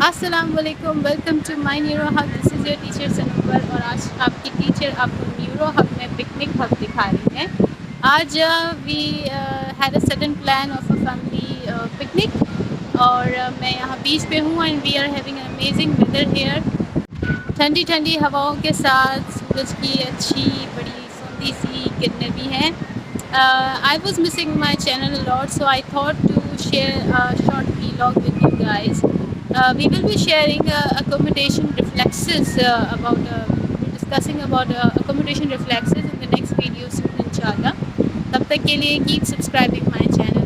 अस्सलाम वालेकुम, welcome to my neuro hub. This is your teacher Sanober और आज आपकी टीचर आपको न्यूरो हब में पिकनिक हब दिखा रही है। आज we had a sudden plan of a family picnic और मैं यहाँ बीच पे हूँ and we are having an amazing weather here. ठंडी ठंडी हवाओं के साथ सूरज की अच्छी बड़ी सुंदी सी किरणें भी हैं। I was missing my channel a lot, so I thought to share a short vlog with you guys. We will be sharing accommodation reflexes we're discussing about accommodation reflexes in the next video soon, inshallah. तब तक के लिए keep subscribing my channel.